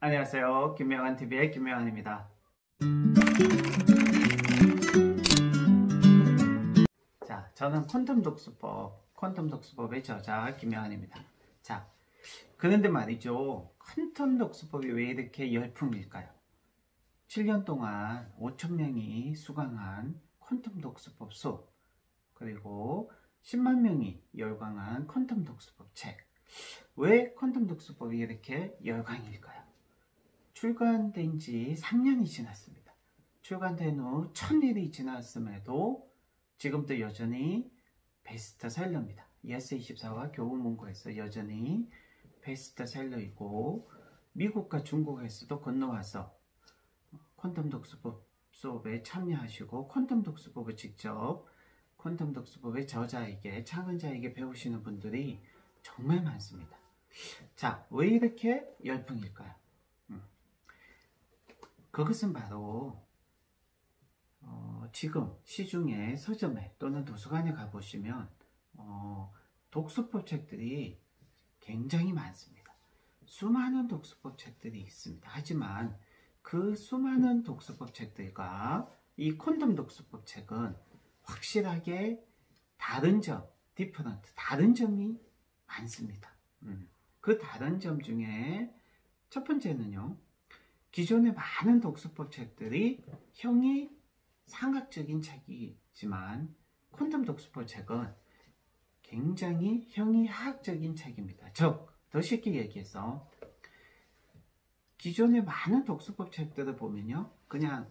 안녕하세요. 김명환TV의 김명환입니다. 자, 저는 퀀텀 독수법의 저자 김명환입니다. 자, 그런데 말이죠. 퀀텀 독수법이 왜 이렇게 열풍일까요? 7년 동안 5,000명이 수강한 퀀텀 독수법 수업, 그리고 10만 명이 열광한 퀀텀 독수법 책. 왜 퀀텀 독수법이 이렇게 열광일까요? 출간된 지 3년이 지났습니다. 출간된 후 1000일이 지났음에도 지금도 여전히 베스트셀러입니다. 예스24와 교보문고에서 여전히 베스트셀러이고, 미국과 중국에서도 건너와서 퀀텀 독수법 수업에 참여하시고 퀀텀 독수법을 직접 퀀텀 독수법의 저자에게, 창언자에게 배우시는 분들이 정말 많습니다. 자, 왜 이렇게 열풍일까요? 그것은 바로 지금 시중에 서점에 또는 도서관에 가보시면 독서법 책들이 굉장히 많습니다. 수많은 독서법 책들이 있습니다. 하지만 그 수많은 독서법 책들과 이 콘돔 독서법 책은 확실하게 다른 점, 다른 점이 많습니다. 그 다른 점 중에 첫 번째는요, 기존의 많은 독서법 책들이 형이 상학적인 책이지만 콘돔 독서법 책은 굉장히 형이 하학적인 책입니다. 즉, 더 쉽게 얘기해서 기존의 많은 독서법 책들을 보면요, 그냥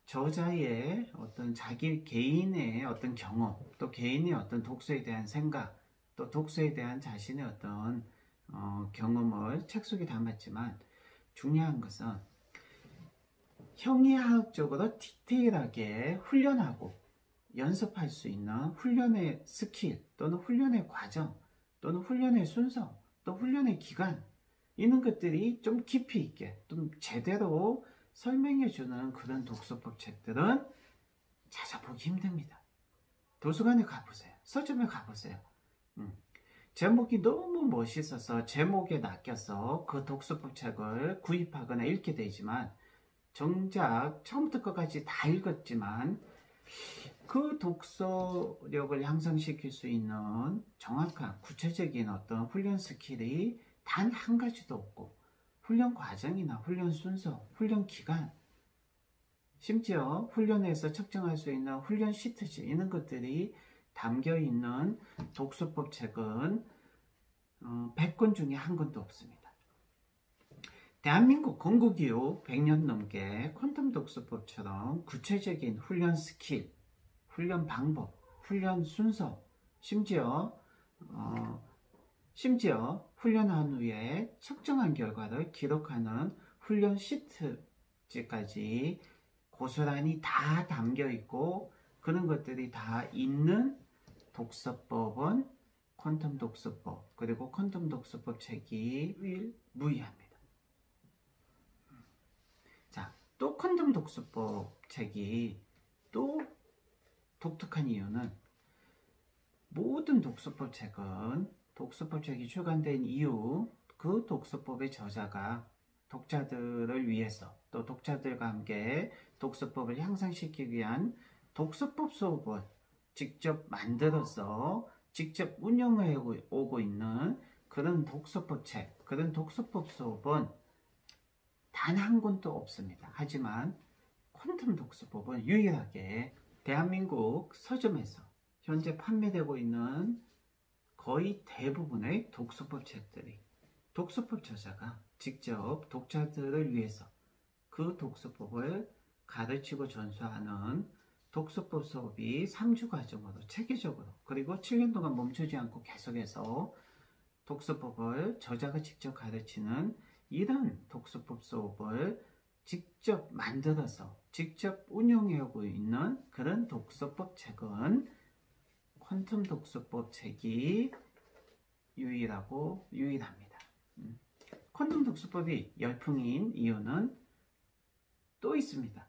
저자의 어떤 자기 개인의 어떤 경험, 또 개인의 어떤 독서에 대한 생각, 또 독서에 대한 자신의 어떤 경험을 책 속에 담았지만, 중요한 것은 형이하학적으로 디테일하게 훈련하고 연습할 수 있는 훈련의 스킬, 또는 훈련의 과정, 또는 훈련의 순서, 또 훈련의 기간, 이런 것들이 좀 깊이 있게, 좀 제대로 설명해주는 그런 독서법 책들은 찾아보기 힘듭니다. 도서관에 가보세요. 서점에 가보세요. 제목이 너무 멋있어서 제목에 낚여서 그 독서법 책을 구입하거나 읽게 되지만, 정작 처음부터 끝까지 다 읽었지만 그 독서력을 향상시킬 수 있는 정확한 구체적인 어떤 훈련 스킬이 단 한 가지도 없고, 훈련 과정이나 훈련 순서, 훈련 기간, 심지어 훈련에서 측정할 수 있는 훈련 시트지, 이런 것들이 담겨있는 독서법 책은 100권 중에 한 권도 없습니다. 대한민국 건국 이후 100년 넘게 퀀텀 독서법처럼 구체적인 훈련 스킬, 훈련 방법, 훈련 순서, 심지어 훈련한 후에 측정한 결과를 기록하는 훈련 시트까지 고스란히 다 담겨 있고, 그런 것들이 다 있는 독서법은 퀀텀 독서법, 그리고 퀀텀 독서법 책이 유일무이합니다. 자, 또 퀀텀 독서법 책이 또 독특한 이유는, 모든 독서법 책이 출간된 이후 그 독서법의 저자가 독자들을 위해서, 또 독자들과 함께 독서법을 향상시키기 위한 독서법 수업을 직접 만들어서 직접 운영해 오고 있는 그런 독서법 책, 그런 독서법 수업은 단 한 권도 없습니다. 하지만 퀀텀 독서법은 유일하게 대한민국 서점에서 현재 판매되고 있는 거의 대부분의 독서법 책들이 독서법 저자가 직접 독자들을 위해서 그 독서법을 가르치고 전수하는 독서법 수업이 3주 과정으로 체계적으로, 그리고 7년 동안 멈추지 않고 계속해서 독서법을 저자가 직접 가르치는 이런 독서법 수업을 직접 만들어서 직접 운영하고 있는 그런 독서법 책은 퀀텀 독서법 책이 유일합니다. 퀀텀 독서법이 열풍인 이유는 또 있습니다.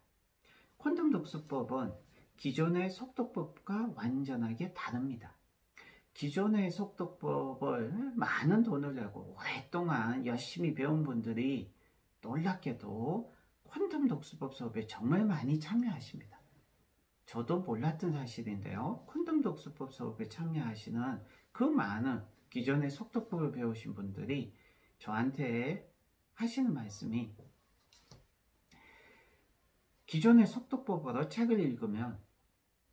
퀀텀 독서법은 기존의 속독법과 완전하게 다릅니다. 기존의 속독법을 많은 돈을 내고 오랫동안 열심히 배운 분들이 놀랍게도 퀀텀 독서법 수업에 정말 많이 참여하십니다. 저도 몰랐던 사실인데요. 퀀텀 독서법 수업에 참여하시는 그 많은 기존의 속독법을 배우신 분들이 저한테 하시는 말씀이, 기존의 속독법으로 책을 읽으면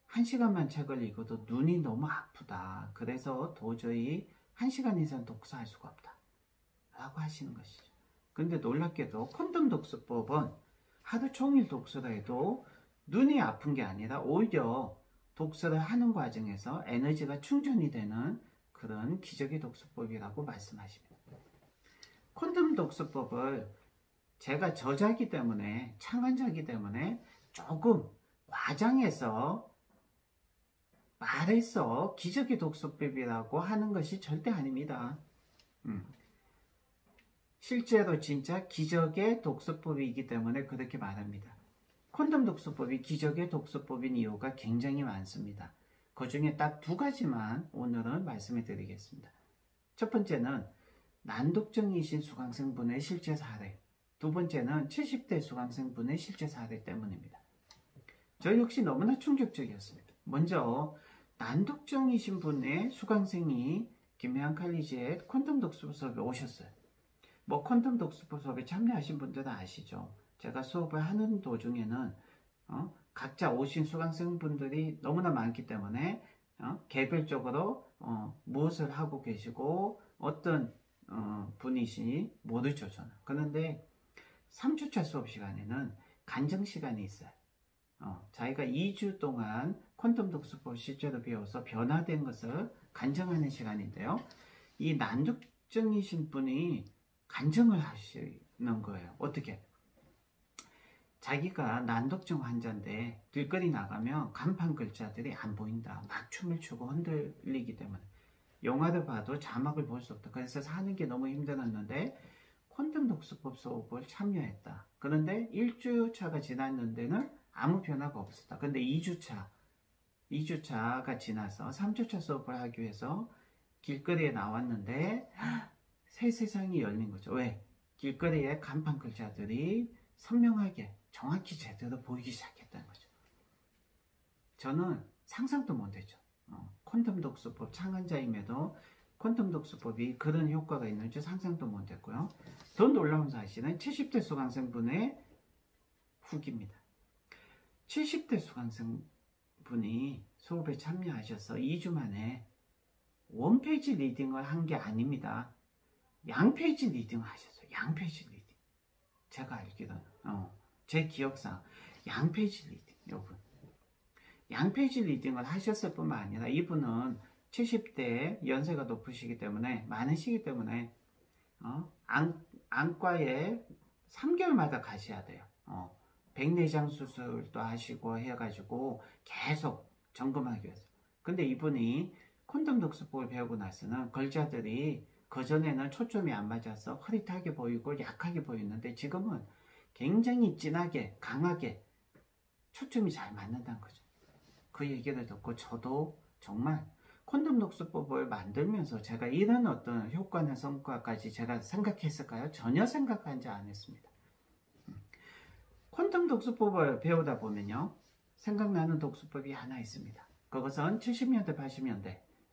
1시간만 책을 읽어도 눈이 너무 아프다. 그래서 도저히 1시간 이상 독서할 수가 없다. 라고 하시는 것이죠. 근데 놀랍게도 퀀텀 독서법은 하루 종일 독서를 해도 눈이 아픈 게 아니라 오히려 독서를 하는 과정에서 에너지가 충전이 되는 그런 기적의 독서법이라고 말씀하십니다. 퀀텀 독서법을 제가 저자이기 때문에, 창간자이기 때문에 조금 과장해서 말해서 기적의 독서법이라고 하는 것이 절대 아닙니다. 실제로 진짜 기적의 독서법이기 때문에 그렇게 말합니다. 퀀텀 독서법이 기적의 독서법인 이유가 굉장히 많습니다. 그 중에 딱 2가지만 오늘은 말씀해 드리겠습니다. 첫 번째는 난독증이신 수강생분의 실제 사례, 2번째는 70대 수강생분의 실제 사례 때문입니다. 저 역시 너무나 충격적이었습니다. 먼저 난독증이신 분의 수강생이 김해안 칼리지에 퀀텀 독서법 수업에 오셨어요. 퀀텀 독서법 수업에 참여하신 분들은 아시죠? 제가 수업을 하는 도중에는 각자 오신 수강생분들이 너무나 많기 때문에 개별적으로 무엇을 하고 계시고 어떤 분이신지 모르죠, 저는. 그런데 3주차 수업 시간에는 간증 시간이 있어요. 자기가 2주 동안 퀀텀 독서법 실제로 배워서 변화된 것을 간증하는 시간인데요. 이 난독증이신 분이 간증을 하시는 거예요. 어떻게? 자기가 난독증 환자인데 길거리 나가면 간판 글자들이 안 보인다. 막 춤을 추고 흔들리기 때문에 영화를 봐도 자막을 볼 수 없다. 그래서 사는 게 너무 힘들었는데 퀀텀 독서법 수업을 참여했다. 그런데 1주차가 지났는데는 아무 변화가 없었다. 근데 2주차가 지나서 3주차 수업을 하기 위해서 길거리에 나왔는데 새 세상이 열린 거죠. 왜? 길거리에 간판 글자들이 선명하게 정확히 제대로 보이기 시작했다는 거죠. 저는 상상도 못했죠. 퀀텀 독서법 창간자임에도 퀀텀 독서법이 그런 효과가 있는 줄 상상도 못했고요. 더 놀라운 사실은 70대 수강생분의 후기입니다. 70대 수강생분이 수업에 참여하셔서 2주 만에 1페이지 리딩을 한 게 아닙니다. 양페이지 리딩을 하셨어요. 양페이지 리딩. 제가 알기로는 제 기억상 양페이지 리딩. 여러분, 양페이지 리딩을 하셨을 뿐만 아니라 이분은 70대 연세가 높으시기 때문에, 많으시기 때문에 안과에 3개월마다 가셔야 돼요. 백내장 수술도 하시고 해가지고 계속 점검하기 위해서. 근데 이분이 퀀텀 독서법을 배우고 나서는 글자들이 그전에는 초점이 안 맞아서 흐릿하게 보이고 약하게 보였는데 지금은 굉장히 진하게, 강하게 초점이 잘 맞는다는 거죠. 그 얘기를 듣고 저도 정말 퀀텀 독서법을 만들면서 제가 이런 어떤 효과나 성과까지 제가 생각했을까요? 전혀 생각하지 않았습니다. 퀀텀 독서법을 배우다 보면요, 생각나는 독서법이 하나 있습니다. 그것은 70년대,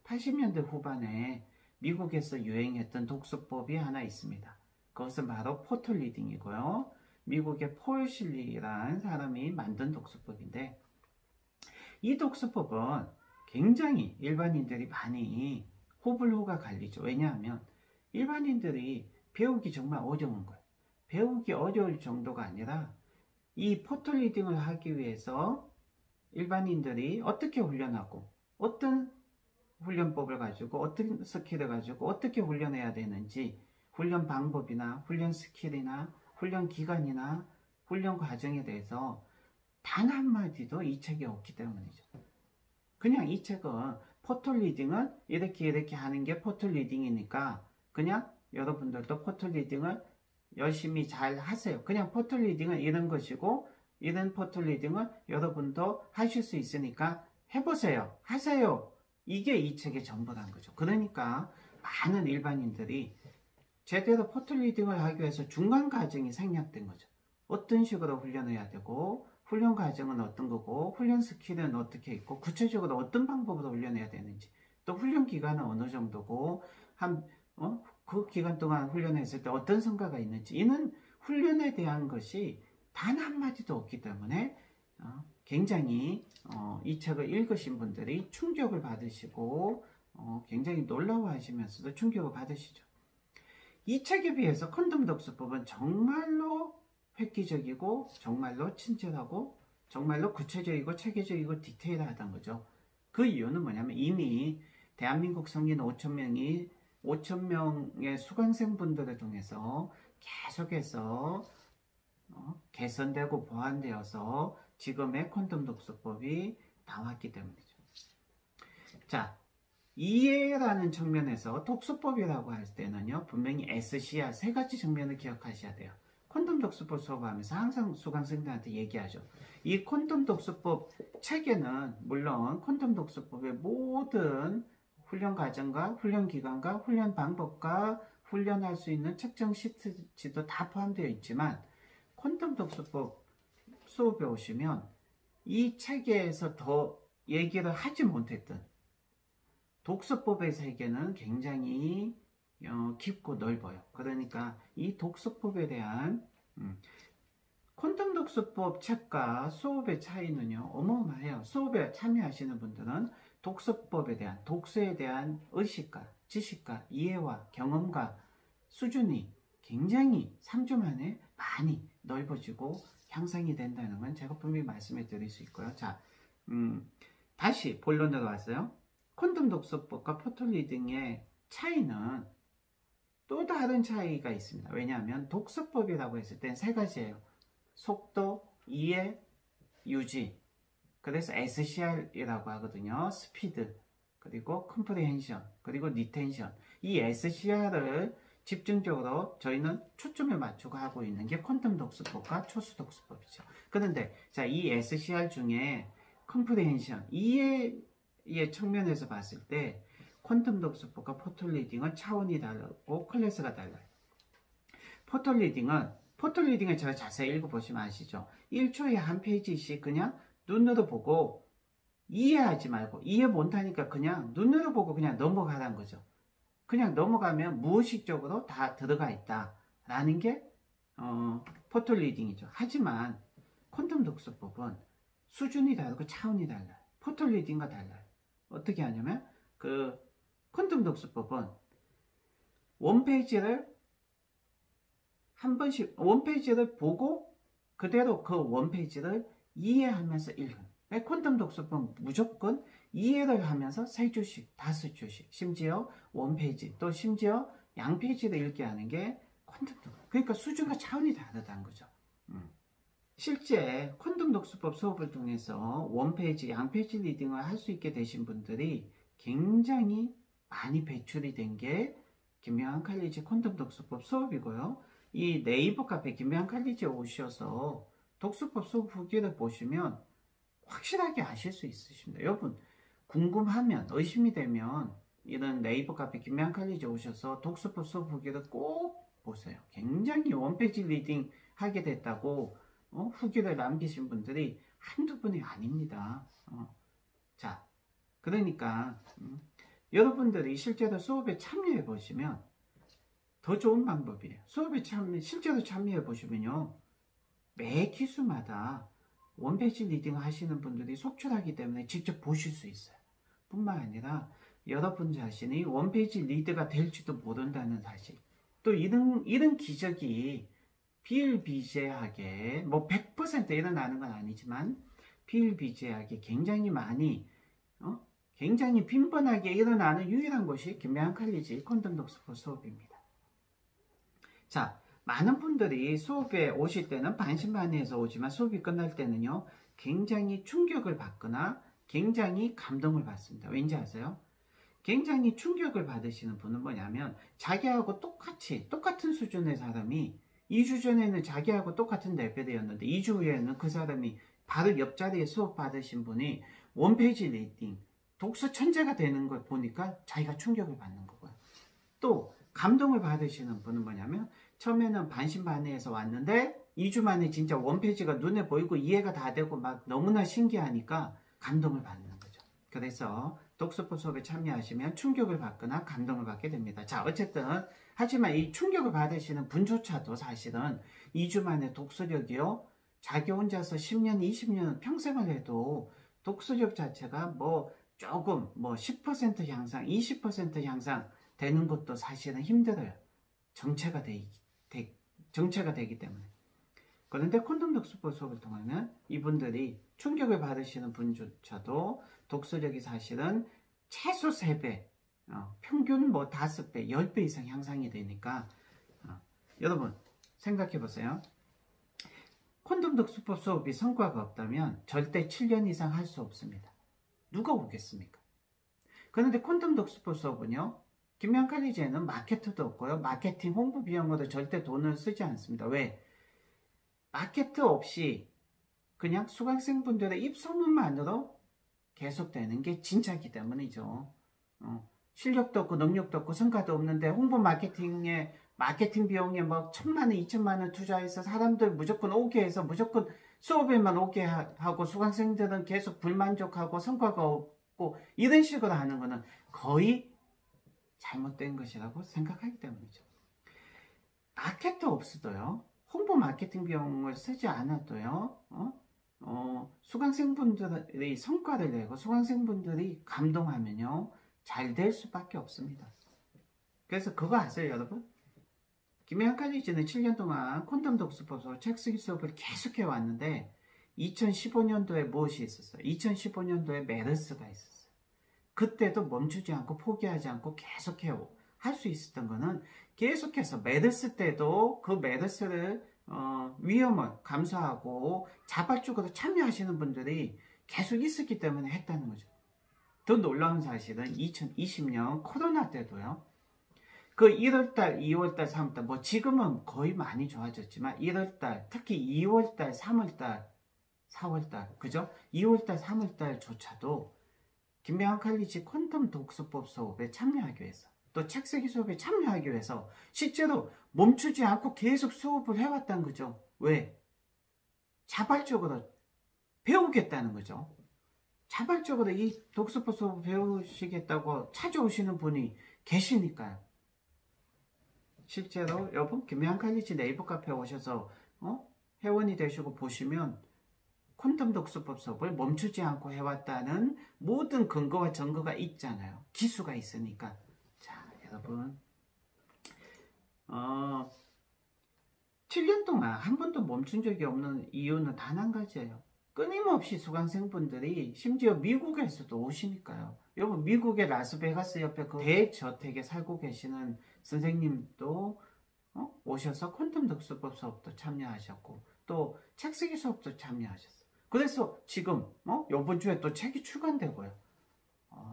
80년대 후반에 미국에서 유행했던 독서법이 하나 있습니다. 그것은 바로 포털 리딩이고요. 미국의 폴 실리라는 사람이 만든 독서법인데, 이 독서법은 굉장히 일반인들이 많이 호불호가 갈리죠. 왜냐하면 일반인들이 배우기 정말 어려운 거예요. 배우기 어려울 정도가 아니라 이 포털 리딩을 하기 위해서 일반인들이 어떻게 훈련하고 어떤 훈련법을 가지고 어떤 스킬을 가지고 어떻게 훈련해야 되는지, 훈련 방법이나 훈련 스킬이나 훈련 기간이나 훈련 과정에 대해서 단 한마디도 이 책에 없기 때문이죠. 그냥 이 책은 포털 리딩은 이렇게 하는 게 포털 리딩이니까 그냥 여러분들도 포털 리딩을 열심히 잘 하세요. 그냥 포털 리딩은 이런 것이고 이런 포털 리딩은 여러분도 하실 수 있으니까 해보세요. 하세요. 이게 이 책의 전부란 거죠. 그러니까 많은 일반인들이 제대로 포털 리딩을 하기 위해서 중간 과정이 생략된 거죠. 어떤 식으로 훈련해야 되고, 훈련 과정은 어떤 거고, 훈련 스킬은 어떻게 있고, 구체적으로 어떤 방법으로 훈련해야 되는지, 또 훈련 기간은 어느 정도고, 그 기간 동안 훈련했을 때 어떤 성과가 있는지, 이는 훈련에 대한 것이 단 한마디도 없기 때문에 굉장히 이 책을 읽으신 분들이 충격을 받으시고 굉장히 놀라워하시면서도 충격을 받으시죠. 이 책에 비해서 콘돔 독서법은 정말로 획기적이고 정말로 친절하고 정말로 구체적이고 체계적이고 디테일하다는 거죠. 그 이유는 뭐냐면 이미 대한민국 성인 5,000명의 수강생분들을 통해서 계속해서 개선되고 보완되어서 지금의 콘돔 독서법이 나왔기 때문이죠. 자, 이해라는 측면에서 독서법이라고 할 때는요, 분명히 SCR 세 가지 측면을 기억하셔야 돼요. 콘돔 독서법 수업하면서 항상 수강생들한테 얘기하죠. 이 콘돔 독서법 책에는 물론 콘돔 독서법의 모든 훈련 과정과 훈련 기간과 훈련 방법과 훈련할 수 있는 측정 시트지도 다 포함되어 있지만 콘돔 독서법 수업에 오시면 이 책에서 더 얘기를 하지 못했던 독서법의 세계는 굉장히 깊고 넓어요. 그러니까 이 독서법에 대한 콘돔 독서법 책과 수업의 차이는요 어마어마해요. 수업에 참여하시는 분들은 독서법에 대한 독서에 대한 의식과 지식과 이해와 경험과 수준이 굉장히 3주 만에 많이 넓어지고 향상이 된다는 건 제가 분명히 말씀해 드릴 수 있고요. 자, 다시 본론으로 왔어요. 콘돔 독서법과 포털 리딩의 차이는 또 다른 차이가 있습니다. 왜냐하면 독서법이라고 했을 땐 세 가지예요. 속도, 이해, 유지. 그래서 SCR이라고 하거든요. 스피드, 그리고 컴프리헨션, 그리고 리텐션. 이 SCR을 집중적으로 저희는 초점을 맞추고 하고 있는 게 콘돔 독서법과 초수 독서법이죠. 그런데 자, 이 SCR 중에 컴프리헨션, 이해의 측면에서 봤을 때 콘돔 독서법과 포털 리딩은 차원이 다르고 클래스가 달라요. 포털 리딩을 제가 자세히 읽어보시면 아시죠? 1초에 한 페이지씩 그냥 눈으로 보고 이해하지 말고, 이해 못하니까 그냥 눈으로 보고 그냥 넘어가라는 거죠. 그냥 넘어가면 무의식적으로 다 들어가 있다라는 게 포털 리딩이죠. 하지만 콘돔 독서법은 수준이 다르고 차원이 달라요. 포털 리딩과 달라요. 어떻게 하냐면 그 콘돔 독서법은 원페이지를 한 번씩 원페이지를 보고 그대로 그 원페이지를 이해하면서 읽은. 콘돔 독서법은 무조건 이해를 하면서 3주씩, 5주씩, 심지어 원페이지, 또 심지어 양페이지를 읽게 하는 게 콘돔 독서법. 그러니까 수준과 차원이 다르다는 거죠. 실제 콘돔 독서법 수업을 통해서 원페이지, 양페이지 리딩을 할 수 있게 되신 분들이 굉장히 많이 배출이 된 게 김명한 칼리지 콘돔 독서법 수업이고요. 이 네이버 카페 김명한 칼리지에 오셔서 독서법 수업 후기를 보시면 확실하게 아실 수 있으십니다. 여러분 궁금하면, 의심이 되면 이런 네이버 카페 김명한 칼리지에 오셔서 독서법 수업 후기를 꼭 보세요. 굉장히 원페이지 리딩 하게 됐다고 후기를 남기신 분들이 한두 분이 아닙니다. 자, 그러니까 여러분들이 실제로 수업에 참여해 보시면 더 좋은 방법이에요. 수업에 실제로 참여해 보시면요, 매 기수마다 원페이지 리딩 하시는 분들이 속출하기 때문에 직접 보실 수 있어요. 뿐만 아니라 여러분 자신이 원페이지 리더가 될지도 모른다는 사실. 또 이런 기적이 비일비재하게, 뭐 100% 일어나는 건 아니지만 비일비재하게 굉장히 많이 굉장히 빈번하게 일어나는 유일한 곳이 김명한 칼리지 콘돔 독서법 수업입니다. 자, 많은 분들이 수업에 오실 때는 반신반의해서 오지만 수업이 끝날 때는요, 굉장히 충격을 받거나 굉장히 감동을 받습니다. 왠지 아세요? 굉장히 충격을 받으시는 분은 뭐냐면 자기하고 똑같은 수준의 사람이 2주 전에는 자기하고 똑같은 레벨이었는데 2주 후에는 그 사람이 바로 옆자리에 수업 받으신 분이 원페이지 리딩 독서 천재가 되는 걸 보니까 자기가 충격을 받는 거고요. 또 감동을 받으시는 분은 뭐냐면 처음에는 반신반의해서 왔는데 2주 만에 진짜 원페이지가 눈에 보이고 이해가 다 되고 막 너무나 신기하니까 감동을 받는 거죠. 그래서 독서법 수업에 참여하시면 충격을 받거나 감동을 받게 됩니다. 자, 어쨌든 하지만 이 충격을 받으시는 분조차도 사실은 2주 만에 독서력이요, 자기 혼자서 10년, 20년 평생을 해도 독서력 자체가 뭐 조금 뭐 10% 향상, 20% 향상 되는 것도 사실은 힘들어요. 정체가 되기 때문에. 그런데 콘돔 독서법 수업을 통하면 이분들이 충격을 받으시는 분조차도 독서력이 사실은 최소 3배, 평균 뭐 5배, 10배 이상 향상이 되니까 여러분 생각해 보세요. 콘돔 독서법 수업이 성과가 없다면 절대 7년 이상 할 수 없습니다. 누가 오겠습니까? 그런데 콘돔 독서법 수업은요, 김양 칼리지에는 마케터도 없고요, 마케팅 홍보 비용으로 절대 돈을 쓰지 않습니다. 왜? 마케터 없이 그냥 수강생분들의 입소문만으로 계속되는 게 진짜이기 때문이죠. 실력도 없고 능력도 없고 성과도 없는데 홍보 마케팅에 마케팅 비용에 뭐 1,000만 원, 2천만 원 투자해서 사람들 무조건 오게 해서 무조건 수업에만 오게 하고 수강생들은 계속 불만족하고 성과가 없고 이런 식으로 하는 거는 거의 잘못된 것이라고 생각하기 때문이죠. 마케터 없어도요, 홍보 마케팅 비용을 쓰지 않아도요, 수강생분들이 성과를 내고 수강생분들이 감동하면요, 잘 될 수밖에 없습니다. 그래서 그거 아세요, 여러분? 김혜영 칼리지는 7년 동안 콘돔 독서법 책 쓰기 수업을 계속해 왔는데 2015년도에 무엇이 있었어요? 2015년도에 메르스가 있었어요. 그때도 멈추지 않고 포기하지 않고 계속해 할 수 있었던 거는 계속해서 메르스 때도 그 메르스를 위험을 감수하고 자발적으로 참여하시는 분들이 계속 있었기 때문에 했다는 거죠. 더 놀라운 사실은 2020년 코로나 때도요, 그 1월달, 2월달, 3월달, 뭐 지금은 거의 많이 좋아졌지만 1월달, 특히 2월달, 3월달, 4월달, 그죠? 2월달, 3월달조차도 김명한 칼리지 콘돔 독서법 수업에 참여하기 위해서, 또 책쓰기 수업에 참여하기 위해서 실제로 멈추지 않고 계속 수업을 해왔다는 거죠. 왜? 자발적으로 배우겠다는 거죠. 자발적으로 이 독서법 수업을 배우시겠다고 찾아오시는 분이 계시니까요. 실제로 여러분 김혜한 칼리지 네이버 카페에 오셔서 회원이 되시고 보시면 콘돔 독서법 수업을 멈추지 않고 해왔다는 모든 근거와 증거가 있잖아요. 기수가 있으니까. 자, 여러분 7년 동안 한 번도 멈춘 적이 없는 이유는 단 한 가지예요. 끊임없이 수강생분들이 심지어 미국에서도 오시니까요. 여러분 미국의 라스베가스 옆에 그 대저택에 살고 계시는 선생님도 오셔서 콘돔 독서법 수업도 참여하셨고 또 책쓰기 수업도 참여하셨어요. 그래서 지금 이번 주에 또 책이 출간되고요.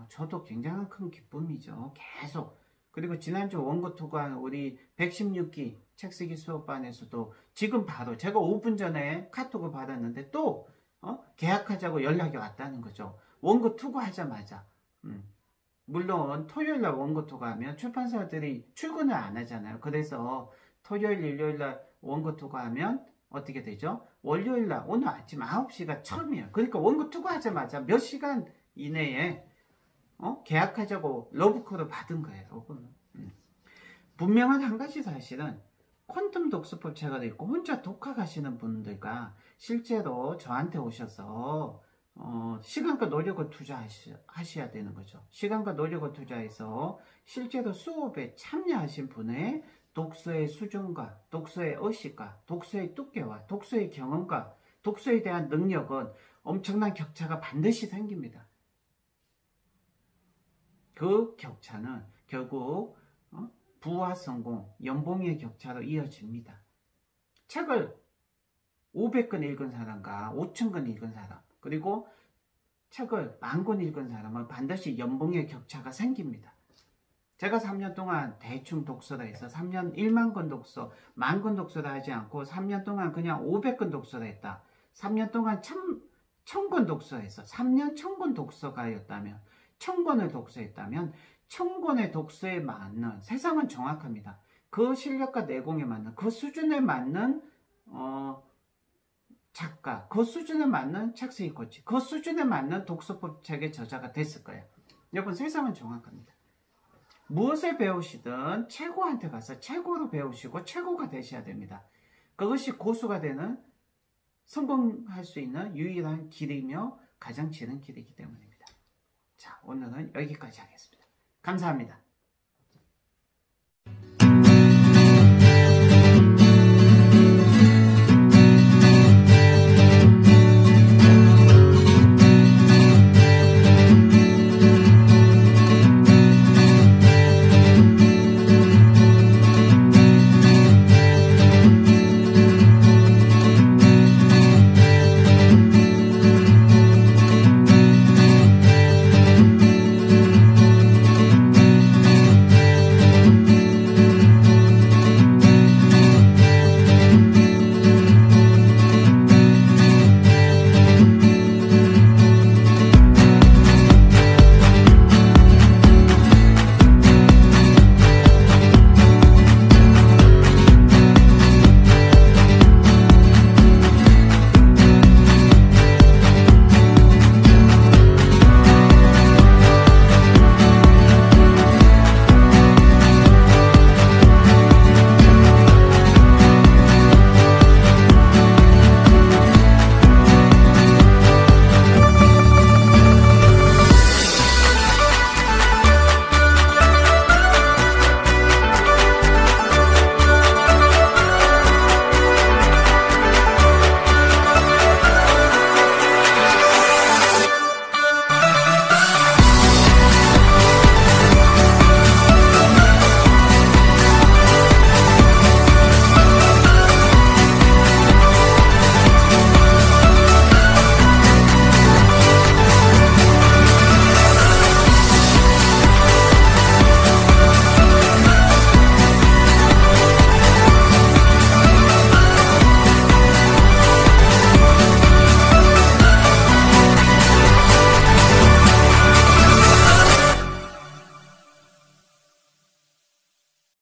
저도 굉장한 큰 기쁨이죠. 계속. 그리고 지난주 원고 투과한 우리 116기 책쓰기 수업반에서도 지금 바로 제가 5분 전에 카톡을 받았는데 또 계약하자고 연락이 왔다는 거죠. 원고 투과하자마자. 물론 토요일날 원고 투과하면 출판사들이 출근을 안 하잖아요. 그래서 토요일, 일요일날 원고 투과하면 어떻게 되죠? 월요일날 오늘 아침 9시가 처음이에요. 그러니까 원고 투과하자마자 몇 시간 이내에 계약하자고 러브콜을 받은 거예요. 여러분. 분명한 한 가지 사실은 콘돔 독서법 책을 읽고 혼자 독학하시는 분들과 실제로 저한테 오셔서 시간과 노력을 투자하셔야 되는 거죠. 시간과 노력을 투자해서 실제로 수업에 참여하신 분의 독서의 수준과 독서의 의식과 독서의 두께와 독서의 경험과 독서에 대한 능력은 엄청난 격차가 반드시 생깁니다. 그 격차는 결국 부와 성공, 연봉의 격차로 이어집니다. 책을 500권 읽은 사람과 5,000권 읽은 사람, 그리고 책을 10,000권 읽은 사람은 반드시 연봉의 격차가 생깁니다. 제가 3년 동안 대충 독서를 해서 3년 1만 권 독서, 10,000권 독서를 하지 않고 3년 동안 그냥 500권 독서를 했다. 3년 동안 1,000권 독서해서 3년 1,000권 독서가였다면 1,000권을 독서했다면 천권의 독서에 맞는, 세상은 정확합니다. 그 실력과 내공에 맞는, 그 수준에 맞는 작가, 그 수준에 맞는 책쓰기 코치, 그 수준에 맞는 독서법 책의 저자가 됐을 거예요. 여러분, 세상은 정확합니다. 무엇을 배우시든 최고한테 가서 최고로 배우시고 최고가 되셔야 됩니다. 그것이 고수가 되는, 성공할 수 있는 유일한 길이며 가장 지는 길이기 때문입니다. 자, 오늘은 여기까지 하겠습니다. 감사합니다.